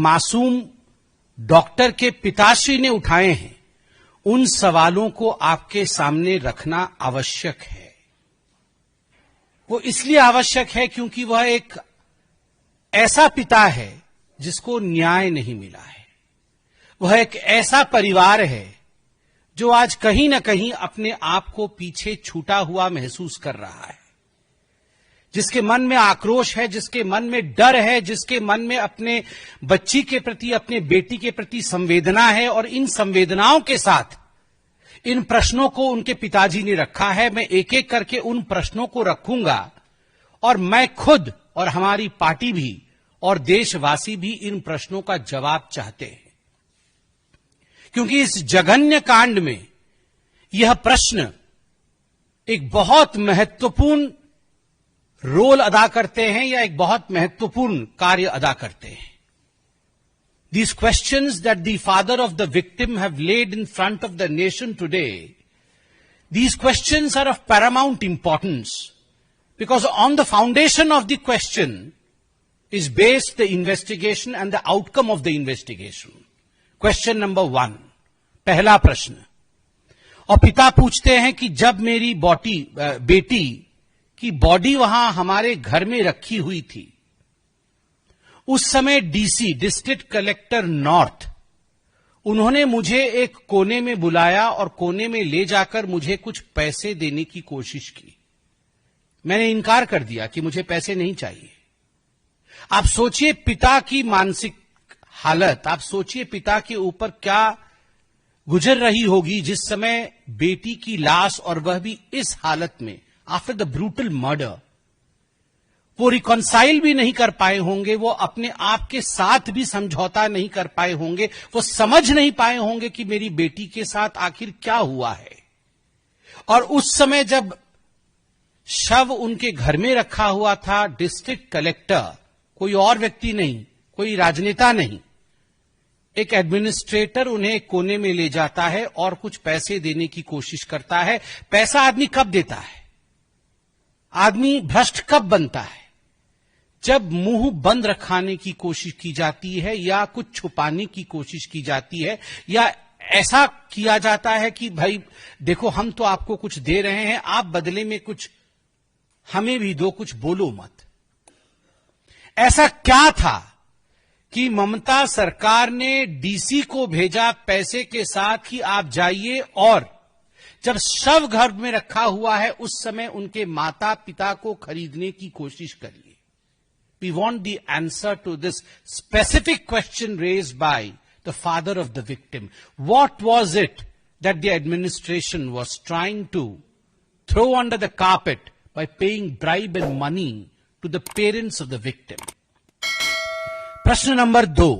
मासूम डॉक्टर के पिताश्री ने उठाए हैं, उन सवालों को आपके सामने रखना आवश्यक है। वो इसलिए आवश्यक है क्योंकि वह एक ऐसा पिता है जिसको न्याय नहीं मिला है। वह एक ऐसा परिवार है जो आज कहीं न कहीं अपने आप को पीछे छूटा हुआ महसूस कर रहा है, जिसके मन में आक्रोश है, जिसके मन में डर है, जिसके मन में अपने बच्ची के प्रति, अपने बेटी के प्रति संवेदना है। और इन संवेदनाओं के साथ इन प्रश्नों को उनके पिताजी ने रखा है। मैं एक एक करके उन प्रश्नों को रखूंगा और मैं खुद और हमारी पार्टी भी और देशवासी भी इन प्रश्नों का जवाब चाहते हैं, क्योंकि इस जघन्य कांड में यह प्रश्न एक बहुत महत्वपूर्ण रोल अदा करते हैं या एक बहुत महत्वपूर्ण कार्य अदा करते हैं। These questions that the father of the victim have laid in front of the nation today, these questions are of paramount importance, because on the foundation of the question is based the investigation and the outcome of the investigation. Question number 1, पहला प्रश्न। और पिता पूछते हैं कि जब मेरी बेटी की बॉडी वहां हमारे घर में रखी हुई थी, उस समय डीसी, डिस्ट्रिक्ट कलेक्टर नॉर्थ, उन्होंने मुझे एक कोने में बुलाया और कोने में ले जाकर मुझे कुछ पैसे देने की कोशिश की। मैंने इनकार कर दिया कि मुझे पैसे नहीं चाहिए। आप सोचिए पिता की मानसिक हालत, आप सोचिए पिता के ऊपर क्या गुजर रही होगी जिस समय बेटी की लाश, और वह भी इस हालत में, आफ्टर द ब्रूटल मर्डर, वो रिकॉन्साइल भी नहीं कर पाए होंगे, वो अपने आप के साथ भी समझौता नहीं कर पाए होंगे, वो समझ नहीं पाए होंगे कि मेरी बेटी के साथ आखिर क्या हुआ है। और उस समय जब शव उनके घर में रखा हुआ था, डिस्ट्रिक्ट कलेक्टर, कोई और व्यक्ति नहीं, कोई राजनेता नहीं, एक एडमिनिस्ट्रेटर उन्हें एक कोने में ले जाता है और कुछ पैसे देने की कोशिश करता है। पैसा आदमी कब देता है? आदमी भ्रष्ट कब बनता है? जब मुंह बंद रखाने की कोशिश की जाती है, या कुछ छुपाने की कोशिश की जाती है, या ऐसा किया जाता है कि भाई देखो हम तो आपको कुछ दे रहे हैं, आप बदले में कुछ हमें भी दो, कुछ बोलो मत। ऐसा क्या था कि ममता सरकार ने डीसी को भेजा पैसे के साथ कि आप जाइए, और जब शव घर में रखा हुआ है उस समय उनके माता पिता को खरीदने की कोशिश करिए। We want the answer to this specific question raised by the father of the victim. What was it that the administration was trying to throw under the carpet by paying bribe and money to the parents of the victim? प्रश्न number 2,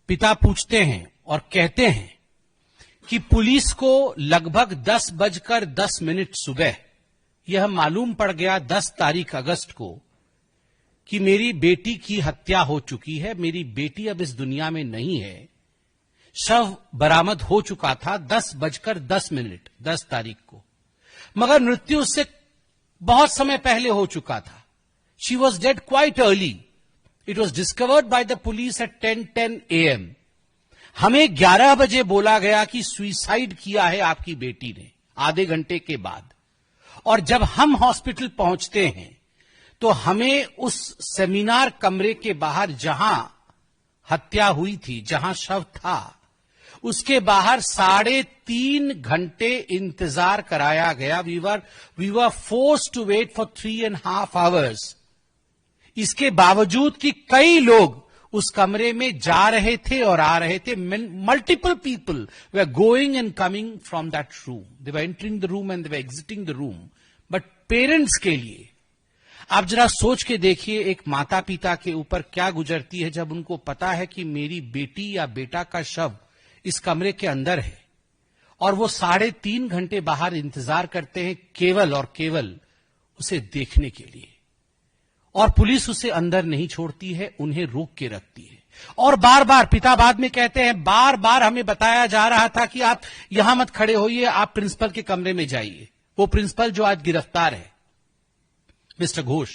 पिता पूछते हैं और कहते हैं कि police को लगभग 10:10 सुबह यह मालूम पड़ गया 10 तारीख अगस्त को कि मेरी बेटी की हत्या हो चुकी है, मेरी बेटी अब इस दुनिया में नहीं है। शव बरामद हो चुका था 10:10 10 तारीख को, मगर मृत्यु उससे बहुत समय पहले हो चुका था। She was dead quite early. It was discovered by the police at 10:10 AM। हमें 11 बजे बोला गया कि सुइसाइड किया है आपकी बेटी ने, आधे घंटे के बाद। और जब हम हॉस्पिटल पहुंचते हैं तो हमें उस सेमिनार कमरे के बाहर जहां हत्या हुई थी, जहां शव था, उसके बाहर 3.5 घंटे इंतजार कराया गया। We were forced to wait for 3.5 hours। इसके बावजूद कि कई लोग उस कमरे में जा रहे थे और आ रहे थे, multiple people way going and coming from that room, they were entering the room and they were exiting the room. But parents के लिए आप जरा सोच के देखिए, एक माता पिता के ऊपर क्या गुजरती है जब उनको पता है कि मेरी बेटी या बेटा का शव इस कमरे के अंदर है, और वो 3.5 घंटे बाहर इंतजार करते हैं केवल और केवल उसे देखने के लिए। और पुलिस उसे अंदर नहीं छोड़ती है, उन्हें रोक के रखती है। और बार बार, पिता बाद में कहते हैं, बार बार हमें बताया जा रहा था कि आप यहां मत खड़े होइए, आप प्रिंसिपल के कमरे में जाइए। वो प्रिंसिपल जो आज गिरफ्तार है, मिस्टर घोष,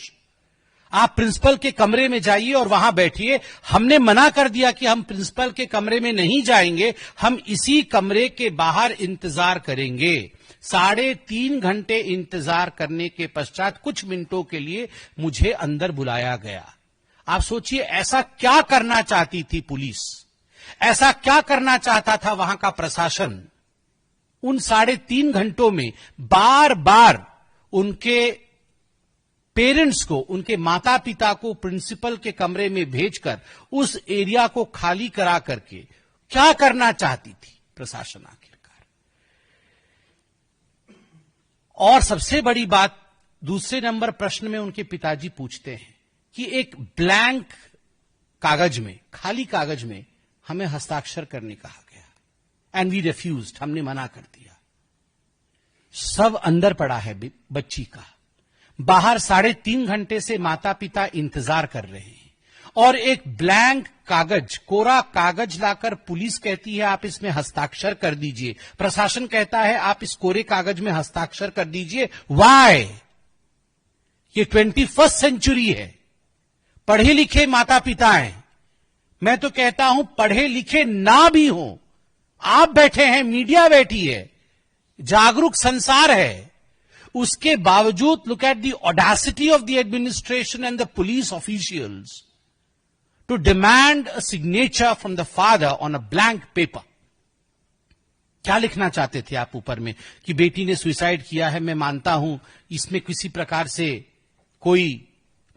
आप प्रिंसिपल के कमरे में जाइए और वहां बैठिए। हमने मना कर दिया कि हम प्रिंसिपल के कमरे में नहीं जाएंगे, हम इसी कमरे के बाहर इंतजार करेंगे। 3.5 घंटे इंतजार करने के पश्चात कुछ मिनटों के लिए मुझे अंदर बुलाया गया। आप सोचिए, ऐसा क्या करना चाहती थी पुलिस, ऐसा क्या करना चाहता था वहां का प्रशासन? उन 3.5 घंटों में बार बार उनके पेरेंट्स को, उनके माता पिता को प्रिंसिपल के कमरे में भेजकर उस एरिया को खाली करा करके क्या करना चाहती थी प्रशासन आखिरकार? और सबसे बड़ी बात, दूसरे नंबर प्रश्न में उनके पिताजी पूछते हैं कि एक ब्लैंक कागज में, खाली कागज में हमें हस्ताक्षर करने कहा गया एंड वी रिफ्यूज्ड, हमने मना कर दिया। सब अंदर पड़ा है बच्ची का, बाहर 3.5 घंटे से माता पिता इंतजार कर रहे हैं और एक ब्लैंक कागज, कोरा कागज लाकर पुलिस कहती है आप इसमें हस्ताक्षर कर दीजिए, प्रशासन कहता है आप इस कोरे कागज में हस्ताक्षर कर दीजिए। व्हाई? ये 21st सेंचुरी है, पढ़े लिखे माता पिता हैं, मैं तो कहता हूं पढ़े लिखे ना भी हो, आप बैठे हैं, मीडिया बैठी है, जागरूक संसार है, उसके बावजूद look at the audacity of the administration and the police officials to demand a signature from the father on a blank paper. क्या लिखना चाहते थे आप ऊपर में? कि बेटी ने सुसाइड किया है, मैं मानता हूं इसमें किसी प्रकार से कोई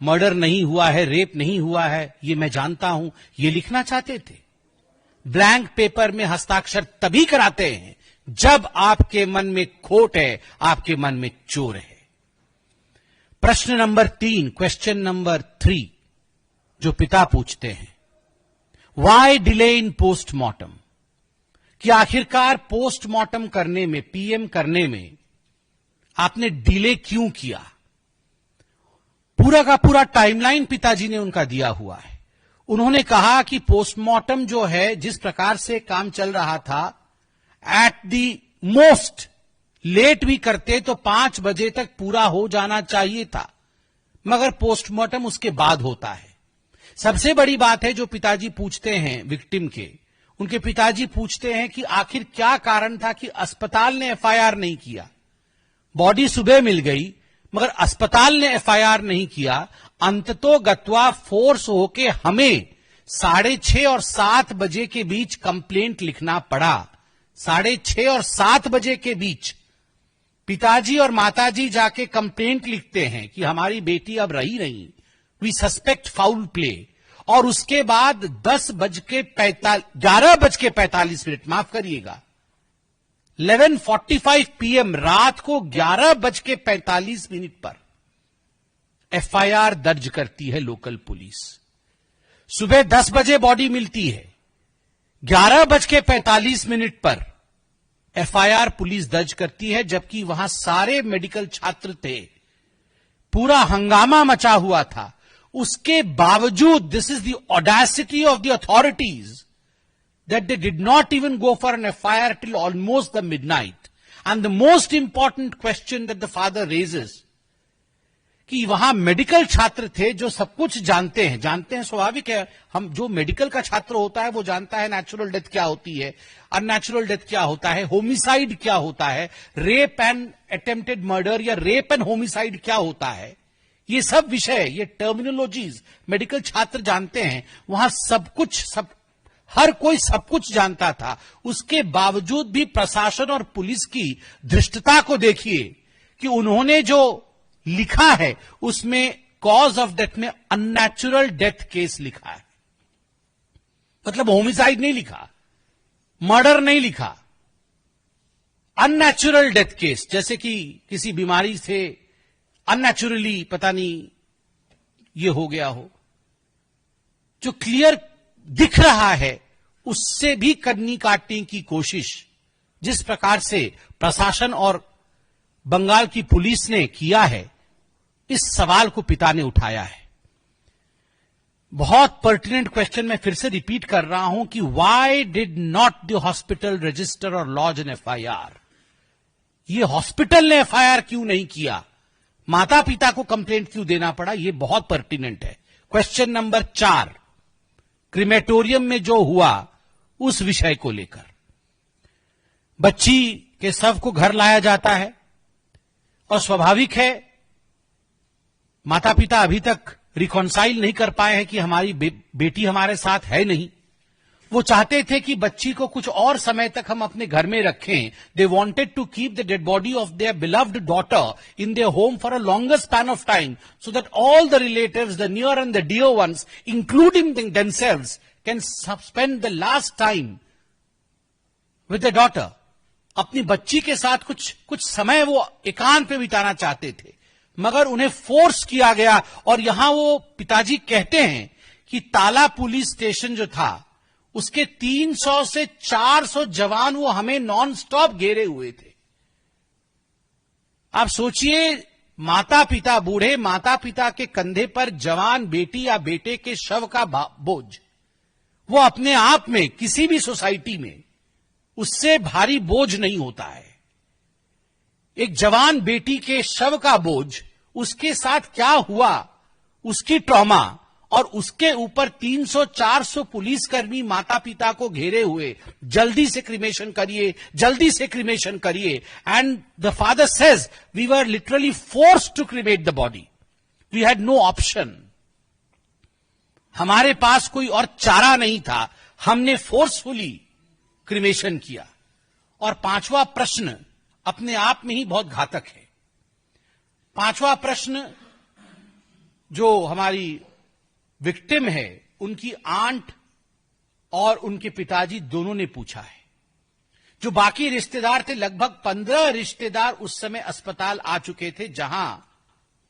मर्डर नहीं हुआ है, रेप नहीं हुआ है, ये मैं जानता हूं, ये लिखना चाहते थे? ब्लैंक पेपर में हस्ताक्षर तभी कराते हैं जब आपके मन में खोट है, आपके मन में चोर है। प्रश्न नंबर 3, क्वेश्चन नंबर 3 जो पिता पूछते हैं, वाई डिले इन पोस्टमार्टम? कि आखिरकार पोस्टमार्टम करने में, पीएम करने में आपने डिले क्यों किया? पूरा का पूरा टाइमलाइन पिताजी ने उनका दिया हुआ है। उन्होंने कहा कि पोस्टमार्टम जो है, जिस प्रकार से काम चल रहा था, एट दी मोस्ट लेट भी करते तो 5 बजे तक पूरा हो जाना चाहिए था, मगर पोस्टमार्टम उसके बाद होता है। सबसे बड़ी बात है जो पिताजी पूछते हैं विक्टिम के, उनके पिताजी पूछते हैं कि आखिर क्या कारण था कि अस्पताल ने एफआईआर नहीं किया? बॉडी सुबह मिल गई मगर अस्पताल ने एफआईआर नहीं किया। अंततोगत्वा फोर्स होके हमें 6:30 और 7 बजे के बीच कंप्लेंट लिखना पड़ा। 6:30 और 7 बजे के बीच पिताजी और माताजी जाके कंप्लेंट लिखते हैं कि हमारी बेटी अब रही नहीं, वी सस्पेक्ट फाउल प्ले। और उसके बाद 11:45, माफ करिएगा, 11:45 PM रात को 11:45 पर एफआईआर दर्ज करती है लोकल पुलिस। सुबह 10 बजे बॉडी मिलती है, 11:45 पर एफआईआर पुलिस दर्ज करती है, जबकि वहां सारे मेडिकल छात्र थे, पूरा हंगामा मचा हुआ था। उसके बावजूद, this is the audacity of the authorities, that they did not even go for an FIR till almost the midnight. And the most important question that the father raises, कि वहां मेडिकल छात्र थे जो सब कुछ जानते हैं स्वाभाविक है, हम जो मेडिकल का छात्र होता है वो जानता है नेचुरल डेथ क्या होती है, अननेचुरल डेथ क्या होता है, होमिसाइड क्या होता है, रेप एंड अटेम्प्टेड मर्डर या रेप एंड होमिसाइड क्या होता है, ये सब विषय, ये टर्मिनोलॉजीज मेडिकल छात्र जानते हैं। वहां हर कोई सब कुछ जानता था। उसके बावजूद भी प्रशासन और पुलिस की धृष्टता को देखिए कि उन्होंने जो लिखा है उसमें कॉज ऑफ डेथ में अननेचुरल डेथ केस लिखा है। मतलब होमिसाइड नहीं लिखा, मर्डर नहीं लिखा, अननेचुरल डेथ केस, जैसे कि किसी बीमारी से अननेचुरली पता नहीं ये हो गया हो। जो क्लियर दिख रहा है उससे भी कन्नी काटने की कोशिश जिस प्रकार से प्रशासन और बंगाल की पुलिस ने किया है, इस सवाल को पिता ने उठाया है। बहुत पर्टिनेंट क्वेश्चन मैं फिर से रिपीट कर रहा हूं कि why did not the hospital register और लॉज एन एफआईआर? ये हॉस्पिटल ने एफआईआर क्यों नहीं किया? माता पिता को कंप्लेंट क्यों देना पड़ा, यह बहुत पर्टिनेंट है। क्वेश्चन नंबर 4, क्रिमेटोरियम में जो हुआ उस विषय को लेकर। बच्ची के शव को घर लाया जाता है और स्वाभाविक है माता पिता अभी तक रिकॉन्साइल नहीं कर पाए हैं कि हमारी बेटी हमारे साथ है नहीं। वो चाहते थे कि बच्ची को कुछ और समय तक हम अपने घर में रखें। They wanted to keep the dead body of their beloved daughter in their home for a longer span of time, so that all the relatives, the near and the dear ones, including themselves, can spend the last time with the daughter. अपनी बच्ची के साथ कुछ समय वो एकांत पे बिताना चाहते थे, मगर उन्हें फोर्स किया गया। और यहां वो पिताजी कहते हैं कि ताला पुलिस स्टेशन जो था उसके 300 से 400 जवान वो हमें नॉन स्टॉप घेरे हुए थे। आप सोचिए, माता पिता, बूढ़े माता पिता के कंधे पर जवान बेटी या बेटे के शव का बोझ, वो अपने आप में किसी भी सोसाइटी में उससे भारी बोझ नहीं होता है। एक जवान बेटी के शव का बोझ, उसके साथ क्या हुआ, उसकी ट्रॉमा, और उसके ऊपर 300-400 पुलिसकर्मी माता पिता को घेरे हुए, जल्दी से क्रिमेशन करिए, जल्दी से क्रिमेशन करिए। And the father says we were literally forced to cremate the body, we had no option. हमारे पास कोई और चारा नहीं था, हमने फोर्सफुली क्रिमेशन किया। और 5वां प्रश्न अपने आप में ही बहुत घातक है। 5वां प्रश्न जो हमारी विक्टिम है, उनकी आंट और उनके पिताजी दोनों ने पूछा है। जो बाकी रिश्तेदार थे, लगभग 15 रिश्तेदार उस समय अस्पताल आ चुके थे जहां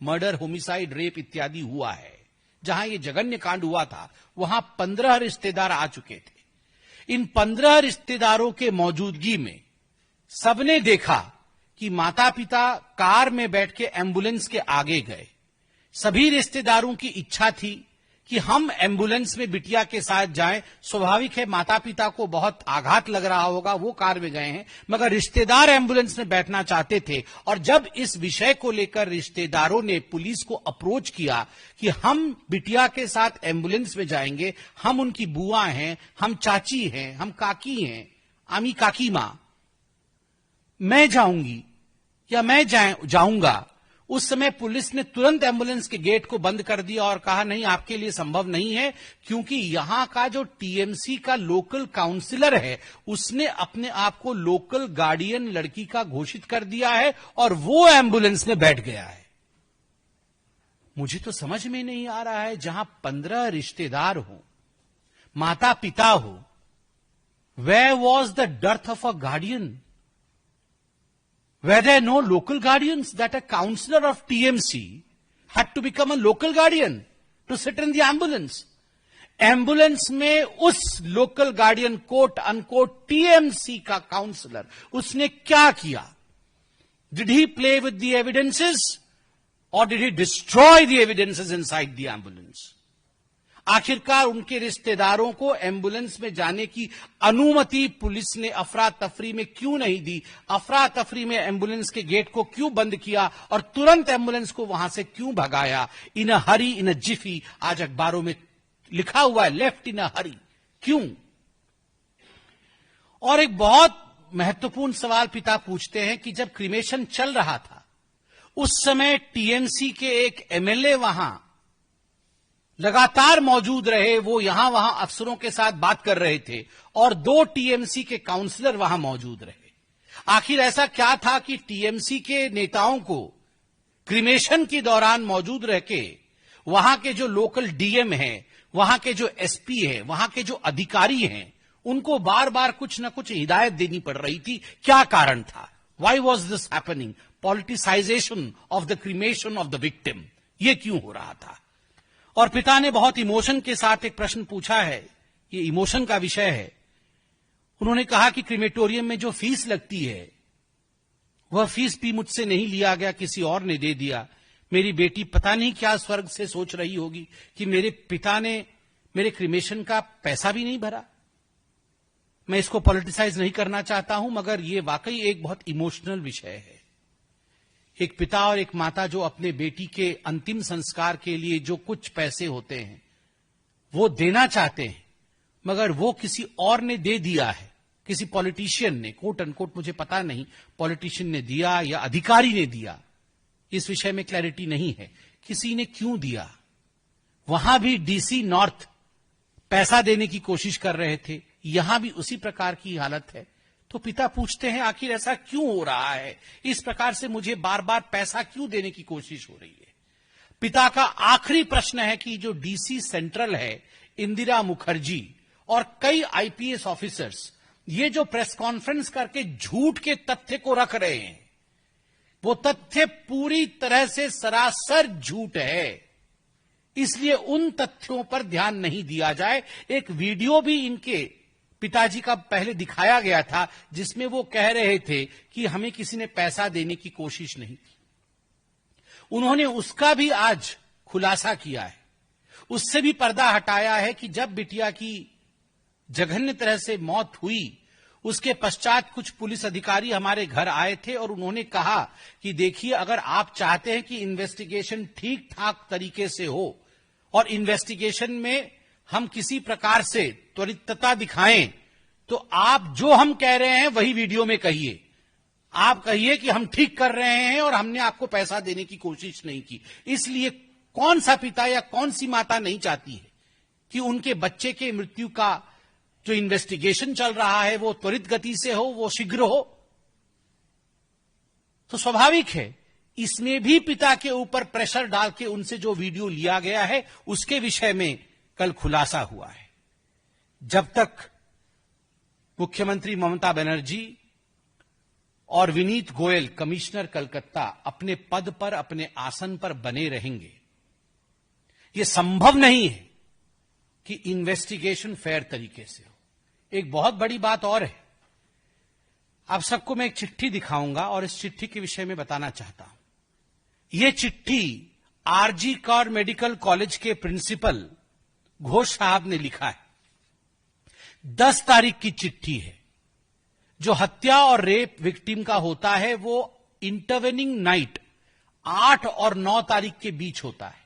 मर्डर, होमिसाइड, रेप इत्यादि हुआ है। जहां ये जघन्य कांड हुआ था वहां 15 रिश्तेदार आ चुके थे। इन 15 रिश्तेदारों के मौजूदगी में सबने देखा कि माता पिता कार में बैठ के एम्बुलेंस के आगे गए। सभी रिश्तेदारों की इच्छा थी कि हम एम्बुलेंस में बिटिया के साथ जाएं। स्वाभाविक है माता पिता को बहुत आघात लग रहा होगा, वो कार में गए हैं, मगर रिश्तेदार एम्बुलेंस में बैठना चाहते थे। और जब इस विषय को लेकर रिश्तेदारों ने पुलिस को अप्रोच किया कि हम बिटिया के साथ एम्बुलेंस में जाएंगे, हम उनकी बुआ हैं, हम चाची हैं, हम काकी हैं, आमी काकी मां, मैं जाऊंगी या मैं जाऊंगा, उस समय पुलिस ने तुरंत एम्बुलेंस के गेट को बंद कर दिया और कहा नहीं, आपके लिए संभव नहीं है, क्योंकि यहां का जो टीएमसी का लोकल काउंसिलर है उसने अपने आप को लोकल गार्डियन लड़की का घोषित कर दिया है और वो एम्बुलेंस में बैठ गया है। मुझे तो समझ में नहीं आ रहा है, जहां 15 रिश्तेदार हो, माता पिता हो, where was the death of a guardian? Were there no local guardians that a counselor of TMC had to become a local guardian to sit in the ambulance? Ambulance में उस local guardian quote unquote TMC का counsellor, उसने क्या किया? Did he play with the evidences or did he destroy the evidences inside the ambulance? आखिरकार उनके रिश्तेदारों को एम्बुलेंस में जाने की अनुमति पुलिस ने अफरा तफरी में क्यों नहीं दी? अफरा तफरी में एम्बुलेंस के गेट को क्यों बंद किया और तुरंत एम्बुलेंस को वहां से क्यों भगाया? इन अ हरी, इन अ जिफी, आज अखबारों में लिखा हुआ है, लेफ्ट इन अ हरी। क्यों? और एक बहुत महत्वपूर्ण सवाल पिता पूछते हैं कि जब क्रिमेशन चल रहा था उस समय टीएमसी के एक एमएलए वहां लगातार मौजूद रहे, वो यहां वहां अफसरों के साथ बात कर रहे थे और 2 टीएमसी के काउंसलर वहां मौजूद रहे। आखिर ऐसा क्या था कि टीएमसी के नेताओं को क्रिमेशन के दौरान मौजूद रह के वहां के जो लोकल डीएम हैं, वहां के जो एसपी हैं, वहां के जो अधिकारी हैं, उनको बार बार कुछ न कुछ हिदायत देनी पड़ रही थी? क्या कारण था? Why was this happening? Politicisation of the cremation of the victim, ये क्यों हो रहा था? और पिता ने बहुत इमोशन के साथ एक प्रश्न पूछा है, ये इमोशन का विषय है। उन्होंने कहा कि क्रिमेटोरियम में जो फीस लगती है वह फीस भी मुझसे नहीं लिया गया, किसी और ने दे दिया। मेरी बेटी पता नहीं क्या स्वर्ग से सोच रही होगी कि मेरे पिता ने मेरे क्रिमेशन का पैसा भी नहीं भरा। मैं इसको पॉलिटिसाइज नहीं करना चाहता हूं, मगर यह वाकई एक बहुत इमोशनल विषय है। एक पिता और एक माता जो अपने बेटी के अंतिम संस्कार के लिए जो कुछ पैसे होते हैं वो देना चाहते हैं, मगर वो किसी और ने दे दिया है, किसी पॉलिटिशियन ने, कोट अनकोट, मुझे पता नहीं पॉलिटिशियन ने दिया या अधिकारी ने दिया, इस विषय में क्लैरिटी नहीं है, किसी ने क्यों दिया। वहां भी डीसी नॉर्थ पैसा देने की कोशिश कर रहे थे, यहां भी उसी प्रकार की हालत है। तो पिता पूछते हैं आखिर ऐसा क्यों हो रहा है, इस प्रकार से मुझे बार बार पैसा क्यों देने की कोशिश हो रही है। पिता का आखिरी प्रश्न है कि जो डीसी सेंट्रल है, इंदिरा मुखर्जी और कई आईपीएस ऑफिसर्स, ये जो प्रेस कॉन्फ्रेंस करके झूठ के तथ्य को रख रहे हैं, वो तथ्य पूरी तरह से सरासर झूठ है, इसलिए उन तथ्यों पर ध्यान नहीं दिया जाए। एक वीडियो भी इनके पिताजी का पहले दिखाया गया था जिसमें वो कह रहे थे कि हमें किसी ने पैसा देने की कोशिश नहीं की। उन्होंने उसका भी आज खुलासा किया है, उससे भी पर्दा हटाया है कि जब बिटिया की जघन्य तरह से मौत हुई, उसके पश्चात कुछ पुलिस अधिकारी हमारे घर आए थे और उन्होंने कहा कि देखिए, अगर आप चाहते हैं कि इन्वेस्टिगेशन ठीक ठाक तरीके से हो और इन्वेस्टिगेशन में हम किसी प्रकार से त्वरितता दिखाएं, तो आप जो हम कह रहे हैं वही वीडियो में कहिए। आप कहिए कि हम ठीक कर रहे हैं और हमने आपको पैसा देने की कोशिश नहीं की। इसलिए कौन सा पिता या कौन सी माता नहीं चाहती है कि उनके बच्चे के मृत्यु का जो इन्वेस्टिगेशन चल रहा है वो त्वरित गति से हो, वो शीघ्र हो। तो स्वाभाविक है इसमें भी पिता के ऊपर प्रेशर डाल के उनसे जो वीडियो लिया गया है उसके विषय में कल खुलासा हुआ है। जब तक मुख्यमंत्री ममता बनर्जी और विनीत गोयल, कमिश्नर कलकत्ता, अपने पद पर, अपने आसन पर बने रहेंगे, यह संभव नहीं है कि इन्वेस्टिगेशन फेयर तरीके से हो। एक बहुत बड़ी बात और है, आप सबको मैं एक चिट्ठी दिखाऊंगा और इस चिट्ठी के विषय में बताना चाहता हूं। यह चिट्ठी आरजी कर मेडिकल कॉलेज के प्रिंसिपल घोष साहब ने लिखा है। 10 तारीख की चिट्ठी है। जो हत्या और रेप विक्टिम का होता है वो इंटरवेनिंग नाइट 8 और 9 तारीख के बीच होता है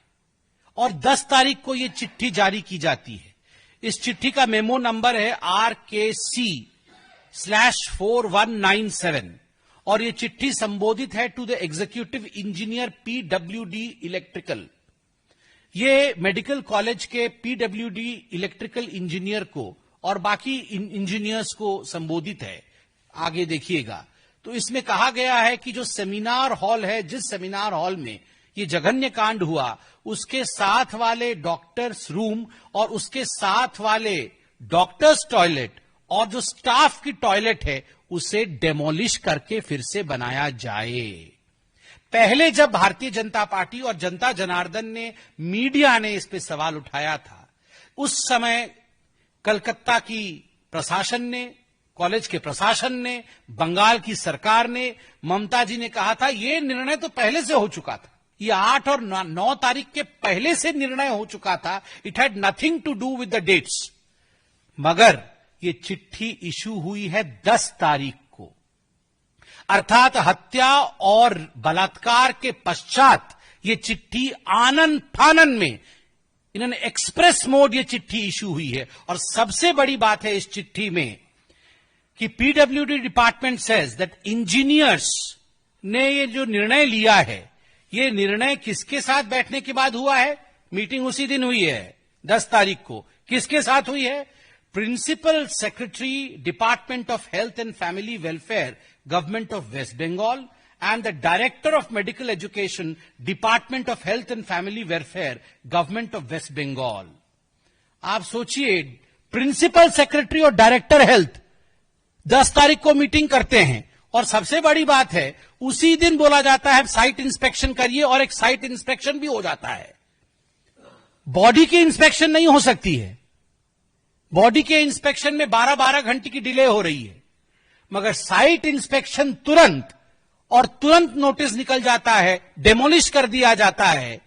और 10 तारीख को यह चिट्ठी जारी की जाती है। इस चिट्ठी का मेमो नंबर है RKC/4197 और यह चिट्ठी संबोधित है to the executive engineer PWD electrical. ये मेडिकल कॉलेज के PWD इलेक्ट्रिकल इंजीनियर को और बाकी इंजीनियर्स को संबोधित है। आगे देखिएगा तो इसमें कहा गया है कि जो सेमिनार हॉल है, जिस सेमिनार हॉल में ये जघन्य कांड हुआ, उसके साथ वाले डॉक्टर्स रूम और उसके साथ वाले डॉक्टर्स टॉयलेट और जो स्टाफ की टॉयलेट है उसे डेमोलिश करके फिर से बनाया जाए। पहले जब भारतीय जनता पार्टी और जनता जनार्दन ने, मीडिया ने इस पे सवाल उठाया था, उस समय कलकत्ता की प्रशासन ने, कॉलेज के प्रशासन ने, बंगाल की सरकार ने, ममता जी ने कहा था यह निर्णय तो पहले से हो चुका था, ये 8 और 9 तारीख के पहले से निर्णय हो चुका था। It had nothing to do with the dates. मगर ये चिट्ठी इशू हुई है 10 तारीख को, अर्थात हत्या और बलात्कार के पश्चात ये चिट्ठी आनन फानन में इन्होंने एक्सप्रेस मोड ये चिट्ठी इशू हुई है। और सबसे बड़ी बात है इस चिट्ठी में कि PWD department says that engineers ने ये जो निर्णय लिया है, ये निर्णय किसके साथ बैठने के बाद हुआ है? मीटिंग उसी दिन हुई है 10 तारीख को। किसके साथ हुई है? Principal secretary department of health and family welfare government of West Bengal and the Director of Medical Education, Department of Health and Family Welfare, Government of West Bengal. आप सोचिए, प्रिंसिपल सेक्रेटरी और डायरेक्टर हेल्थ 10 तारीख को मीटिंग करते हैं और सबसे बड़ी बात है उसी दिन बोला जाता है साइट इंस्पेक्शन करिए, और एक साइट इंस्पेक्शन भी हो जाता है। बॉडी की इंस्पेक्शन नहीं हो सकती है, बॉडी के इंस्पेक्शन में 12-12 घंटे की डिले हो रही है, मगर साइट इंस्पेक्शन तुरंत और तुरंत नोटिस निकल जाता है, डेमोलिश कर दिया जाता है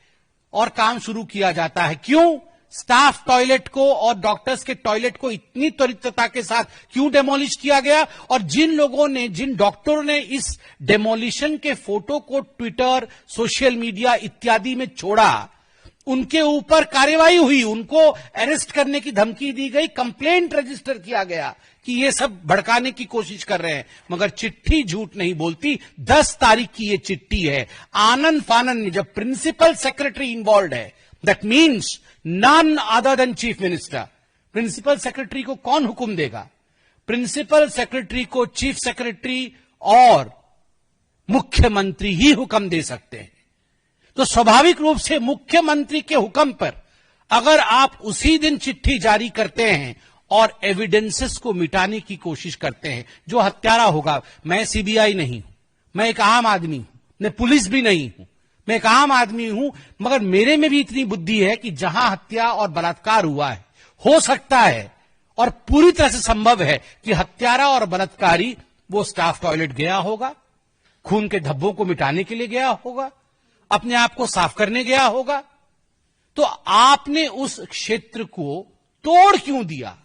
और काम शुरू किया जाता है। क्यों? स्टाफ टॉयलेट को और डॉक्टर्स के टॉयलेट को इतनी त्वरितता के साथ क्यों डेमोलिश किया गया, और जिन डॉक्टरों ने इस डेमोलिशन के फोटो को ट्विटर, सोशल मीडिया इत्यादि में छोड़ा, उनके ऊपर कार्रवाई हुई, उनको अरेस्ट करने की धमकी दी गई, कंप्लेंट रजिस्टर किया गया कि ये सब भड़काने की कोशिश कर रहे हैं। मगर चिट्ठी झूठ नहीं बोलती। 10 तारीख की ये चिट्ठी है। आनंद फानन, जब प्रिंसिपल सेक्रेटरी इन्वॉल्व है, that means none other than chief minister. Principal secretary को कौन हुक्म देगा? प्रिंसिपल सेक्रेटरी को चीफ सेक्रेटरी और मुख्यमंत्री ही हुक्म दे सकते हैं। तो स्वाभाविक रूप से मुख्यमंत्री के हुक्म पर अगर आप उसी दिन चिट्ठी जारी करते हैं और एविडेंसेस को मिटाने की कोशिश करते हैं, जो हत्यारा होगा, मैं सीबीआई नहीं हूं, मैं एक आम आदमी हूं, मैं पुलिस भी नहीं हूं, मैं एक आम आदमी हूं, मगर मेरे में भी इतनी बुद्धि है कि जहां हत्या और बलात्कार हुआ है, हो सकता है और पूरी तरह से संभव है कि हत्यारा और बलात्कारी वो स्टाफ टॉयलेट गया होगा, खून के धब्बों को मिटाने के लिए गया होगा, अपने आप को साफ करने गया होगा। तो आपने उस क्षेत्र को तोड़ क्यों दिया?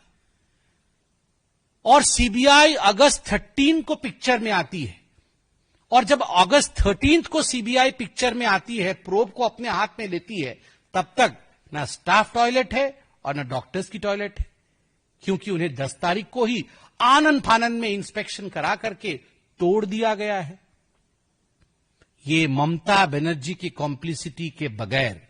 और सीबीआई अगस्त 13 को पिक्चर में आती है, और जब अगस्त 13 को सीबीआई पिक्चर में आती है, प्रोब को अपने हाथ में लेती है, तब तक ना स्टाफ टॉयलेट है और ना डॉक्टर्स की टॉयलेट है, क्योंकि उन्हें 10 तारीख को ही आनंद फानन में इंस्पेक्शन करा करके तोड़ दिया गया है। ये ममता बनर्जी की कॉम्प्लिसिटी के बगैर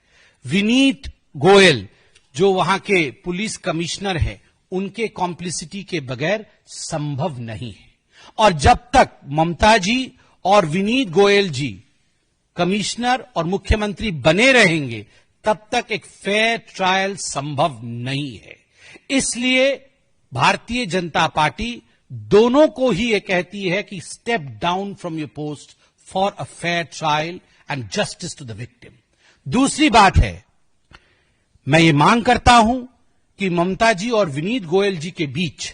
विनीत गोयल, जो वहां के पुलिस कमिश्नर हैं, उनके कॉम्प्लिसिटी के बगैर संभव नहीं है। और जब तक ममता जी और विनीत गोयल जी कमिश्नर और मुख्यमंत्री बने रहेंगे, तब तक एक फेयर ट्रायल संभव नहीं है। इसलिए भारतीय जनता पार्टी दोनों को ही ये कहती है कि step down from your post for a fair trial and justice to the victim. दूसरी बात है, मैं ये मांग करता हूं कि ममता जी और विनीत गोयल जी के बीच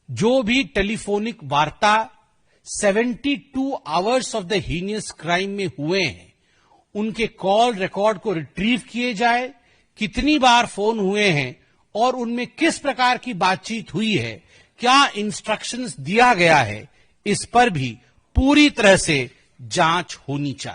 जो भी टेलीफोनिक वार्ता 72 hours of the heinous crime में हुए हैं, उनके कॉल रिकॉर्ड को रिट्रीव किए जाए, कितनी बार फोन हुए हैं और उनमें किस प्रकार की बातचीत हुई है, क्या इंस्ट्रक्शंस दिया गया है, इस पर भी पूरी तरह से जांच होनी चाहिए।